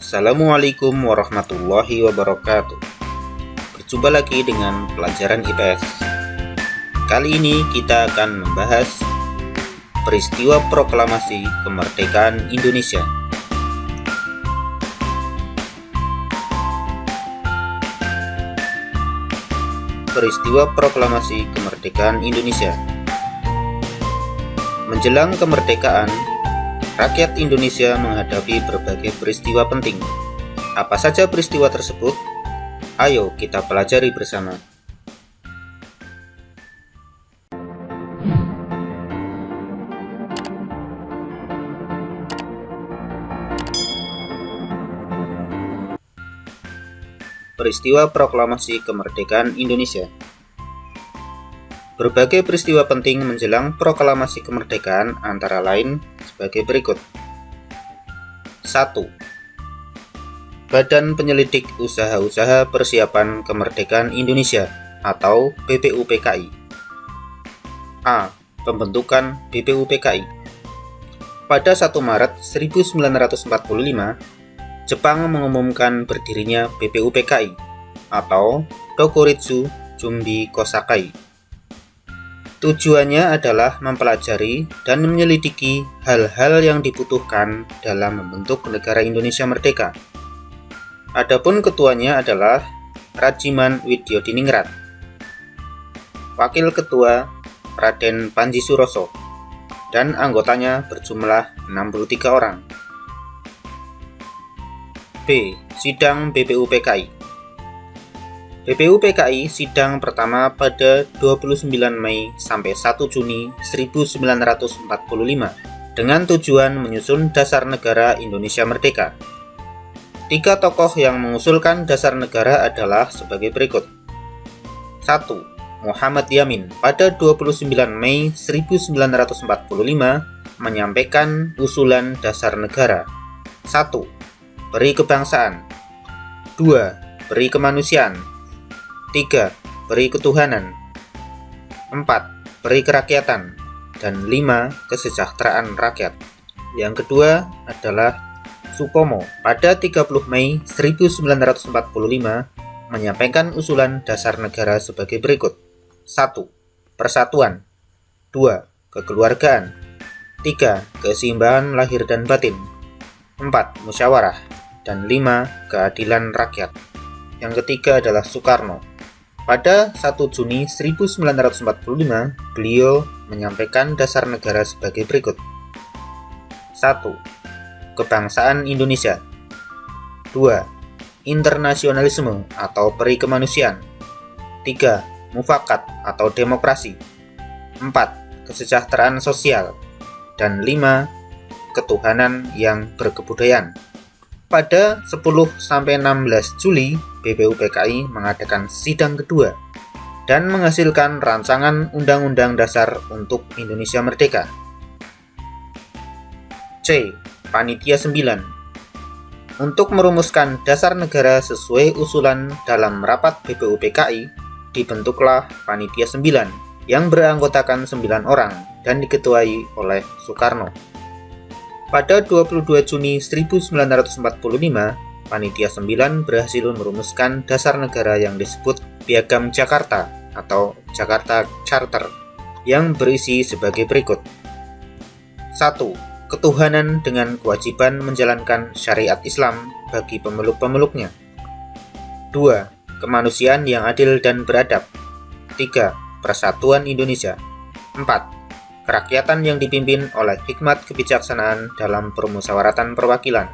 Assalamualaikum warahmatullahi wabarakatuh. Berjumpa lagi dengan pelajaran IPS. Kali ini kita akan membahas peristiwa proklamasi kemerdekaan Indonesia. Peristiwa proklamasi kemerdekaan Indonesia. Menjelang kemerdekaan, rakyat Indonesia menghadapi berbagai peristiwa penting. Apa saja peristiwa tersebut? Ayo kita pelajari bersama. Peristiwa proklamasi kemerdekaan Indonesia. Berbagai peristiwa penting menjelang proklamasi kemerdekaan antara lain sebagai berikut. 1. Badan Penyelidik Usaha-Usaha Persiapan Kemerdekaan Indonesia atau BPUPKI. A. Pembentukan BPUPKI. Pada 1 Maret 1945, Jepang mengumumkan berdirinya BPUPKI atau Dokuritsu Jumbi Kosakai. Tujuannya adalah mempelajari dan menyelidiki hal-hal yang dibutuhkan dalam membentuk negara Indonesia merdeka. Adapun ketuanya adalah Rajiman Widyodiningrat. Wakil ketua Raden Panji Suroso dan anggotanya berjumlah 63 orang. B. Sidang BPUPKI. BPUPKI sidang pertama pada 29 Mei sampai 1 Juni 1945 dengan tujuan menyusun dasar negara Indonesia merdeka. 3 tokoh yang mengusulkan dasar negara adalah sebagai berikut. 1. Muhammad Yamin pada 29 Mei 1945 menyampaikan usulan dasar negara. 1. Peri kebangsaan. 2. Peri kemanusiaan. 3. Peri ketuhanan. 4. Peri kerakyatan. Dan 5. Kesejahteraan rakyat. Yang kedua adalah Supomo pada 30 Mei 1945 menyampaikan usulan dasar negara sebagai berikut. 1. Persatuan. 2. Kekeluargaan. 3. Keseimbangan lahir dan batin. 4. Musyawarah. Dan 5. Keadilan rakyat. Yang ketiga adalah Soekarno. Pada 1 Juni 1945, beliau menyampaikan dasar negara sebagai berikut. 1. Kebangsaan Indonesia. 2. Internasionalisme atau peri kemanusiaan. 3. Mufakat atau demokrasi. 4. Kesejahteraan sosial. Dan 5. Ketuhanan yang berkebudayaan. Pada 10-16 Juli, BPUPKI mengadakan sidang kedua dan menghasilkan rancangan Undang-Undang Dasar untuk Indonesia Merdeka. C. Panitia 9. Untuk merumuskan dasar negara sesuai usulan dalam rapat BPUPKI, dibentuklah Panitia 9 yang beranggotakan 9 orang dan diketuai oleh Soekarno. Pada 22 Juni 1945, Panitia 9 berhasil merumuskan dasar negara yang disebut Piagam Jakarta atau Jakarta Charter yang berisi sebagai berikut. 1. Ketuhanan dengan kewajiban menjalankan syariat Islam bagi pemeluk-pemeluknya. 2. Kemanusiaan yang adil dan beradab. 3. Persatuan Indonesia. 4. Kerakyatan yang dipimpin oleh hikmat kebijaksanaan dalam permusyawaratan perwakilan.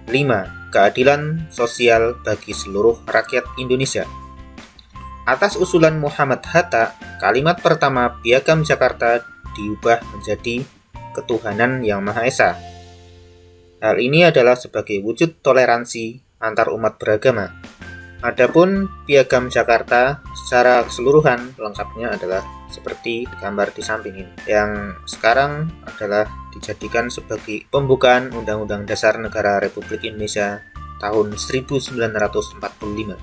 5. Keadilan sosial bagi seluruh rakyat Indonesia. Atas usulan Muhammad Hatta, kalimat pertama Piagam Jakarta diubah menjadi Ketuhanan yang Maha Esa. Hal ini adalah sebagai wujud toleransi antar umat beragama. Adapun Piagam Jakarta secara keseluruhan lengkapnya adalah seperti gambar di samping ini, yang sekarang adalah dijadikan sebagai pembukaan Undang-Undang Dasar Negara Republik Indonesia tahun 1945.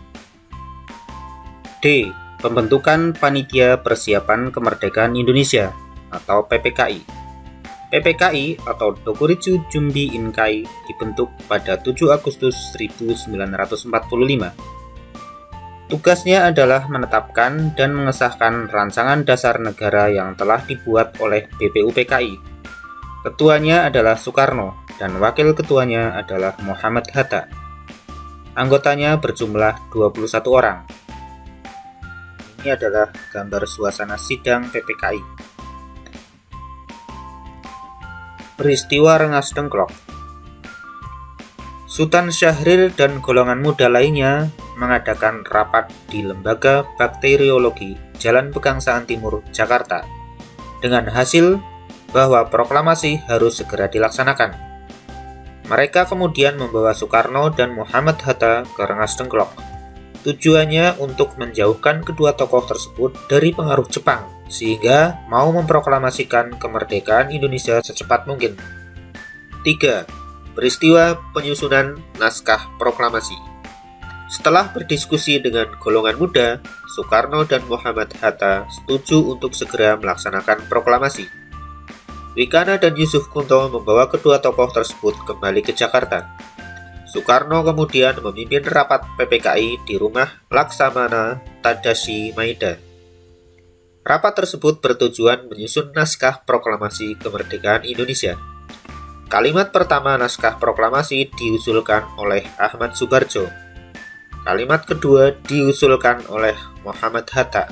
D. Pembentukan Panitia Persiapan Kemerdekaan Indonesia atau PPKI. PPKI atau Dokuritsu Jumbi Inkai dibentuk pada 7 Agustus 1945. Tugasnya adalah menetapkan dan mengesahkan rancangan dasar negara yang telah dibuat oleh BPUPKI. Ketuanya adalah Soekarno dan wakil ketuanya adalah Muhammad Hatta. Anggotanya berjumlah 21 orang. Ini adalah gambar suasana sidang PPKI. Peristiwa Rengas Dengklok. Sultan Syahrir dan golongan muda lainnya mengadakan rapat di Lembaga Bakteriologi Jalan Pegangsaan Timur, Jakarta, dengan hasil bahwa proklamasi harus segera dilaksanakan. Mereka kemudian membawa Soekarno dan Muhammad Hatta ke Rengas Dengklok. Tujuannya untuk menjauhkan kedua tokoh tersebut dari pengaruh Jepang, sehingga mau memproklamasikan kemerdekaan Indonesia secepat mungkin. 3. Peristiwa penyusunan naskah proklamasi. Setelah berdiskusi dengan golongan muda, Soekarno dan Muhammad Hatta setuju untuk segera melaksanakan proklamasi. Wikana dan Yusuf Kunto membawa kedua tokoh tersebut kembali ke Jakarta. Soekarno kemudian memimpin rapat PPKI di rumah Laksamana Tadashi Maeda. Rapat tersebut bertujuan menyusun naskah proklamasi kemerdekaan Indonesia. Kalimat pertama naskah proklamasi diusulkan oleh Ahmad Subarjo. Kalimat kedua diusulkan oleh Muhammad Hatta,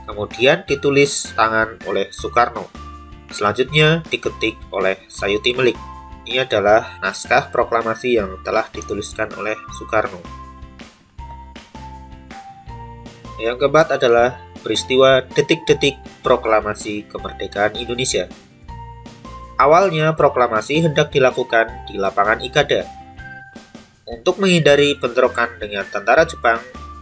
kemudian ditulis tangan oleh Soekarno. Selanjutnya diketik oleh Sayuti Melik. Ini adalah naskah proklamasi yang telah dituliskan oleh Soekarno. Yang keempat adalah peristiwa detik-detik proklamasi kemerdekaan Indonesia. Awalnya proklamasi hendak dilakukan di lapangan Ikada. Untuk menghindari bentrokan dengan tentara Jepang,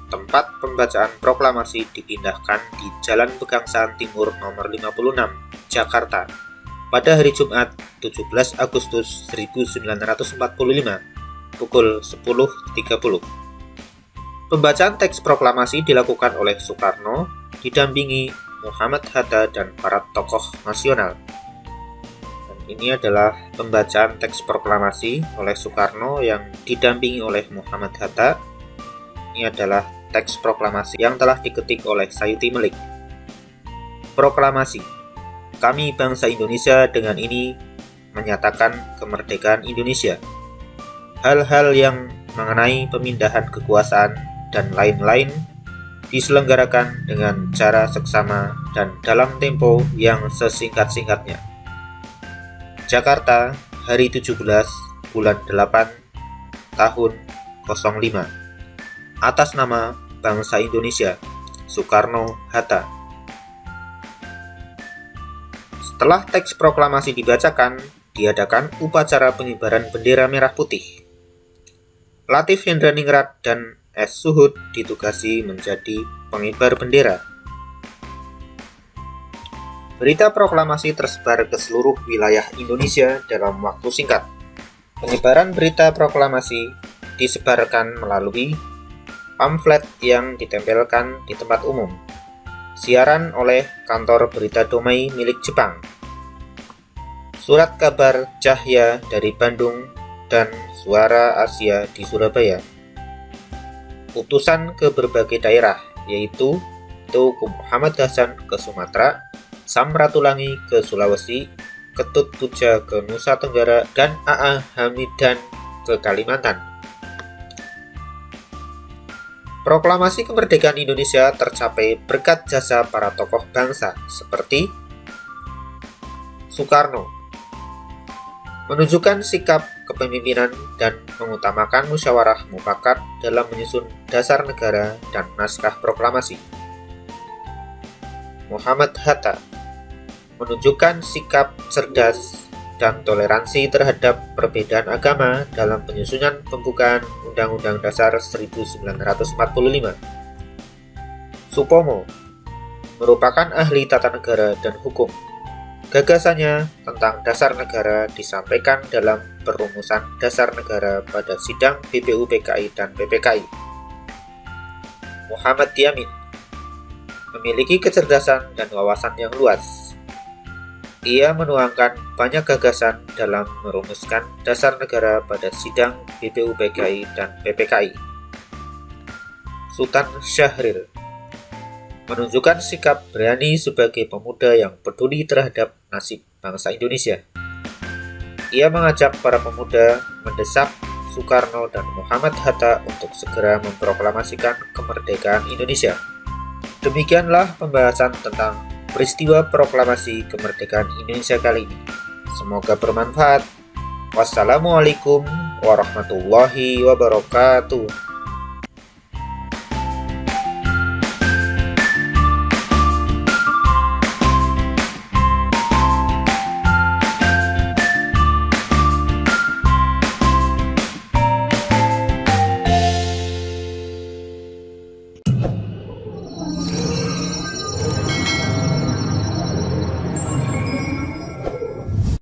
tempat pembacaan proklamasi dipindahkan di Jalan Pegangsaan Timur nomor 56, Jakarta, pada hari Jumat 17 Agustus 1945, pukul 10.30. Pembacaan teks proklamasi dilakukan oleh Soekarno, didampingi Muhammad Hatta dan para tokoh nasional. Ini adalah pembacaan teks proklamasi oleh Soekarno yang didampingi oleh Muhammad Hatta. Ini adalah teks proklamasi yang telah diketik oleh Sayuti Melik. Proklamasi. Kami bangsa Indonesia dengan ini menyatakan kemerdekaan Indonesia. Hal-hal yang mengenai pemindahan kekuasaan dan lain-lain diselenggarakan dengan cara seksama dan dalam tempo yang sesingkat-singkatnya. Jakarta, hari 17, bulan 8, tahun 05. Atas nama bangsa Indonesia, Soekarno-Hatta. Setelah teks proklamasi dibacakan, diadakan upacara pengibaran bendera merah putih. Latif Hendraningrat dan S. Suhud ditugasi menjadi pengibar bendera. Berita proklamasi tersebar ke seluruh wilayah Indonesia dalam waktu singkat. Penyebaran berita proklamasi disebarkan melalui pamflet yang ditempelkan di tempat umum, siaran oleh kantor berita Domai milik Jepang, surat kabar Cahya dari Bandung, dan Suara Asia di Surabaya. Utusan ke berbagai daerah, yaitu Teuku Muhammad Hasan ke Sumatera, Samratulangi ke Sulawesi, Ketut Puja ke Nusa Tenggara, dan A.A. Hamidan ke Kalimantan. Proklamasi kemerdekaan Indonesia tercapai berkat jasa para tokoh bangsa seperti Soekarno, menunjukkan sikap kepemimpinan dan mengutamakan musyawarah mufakat dalam menyusun dasar negara dan naskah proklamasi. Muhammad Hatta menunjukkan sikap cerdas dan toleransi terhadap perbedaan agama dalam penyusunan pembukaan Undang-Undang Dasar 1945. Supomo merupakan ahli tata negara dan hukum. Gagasannya tentang dasar negara disampaikan dalam perumusan dasar negara pada sidang BPUPKI dan PPKI. Muhammad Yamin memiliki kecerdasan dan wawasan yang luas. Ia menuangkan banyak gagasan dalam merumuskan dasar negara pada sidang BPUPKI dan PPKI. Sultan Syahrir menunjukkan sikap berani sebagai pemuda yang peduli terhadap nasib bangsa Indonesia. Ia mengajak para pemuda mendesak Soekarno dan Muhammad Hatta untuk segera memproklamasikan kemerdekaan Indonesia. Demikianlah pembahasan tentang peristiwa proklamasi kemerdekaan Indonesia kali ini. Semoga bermanfaat. Wassalamualaikum warahmatullahi wabarakatuh.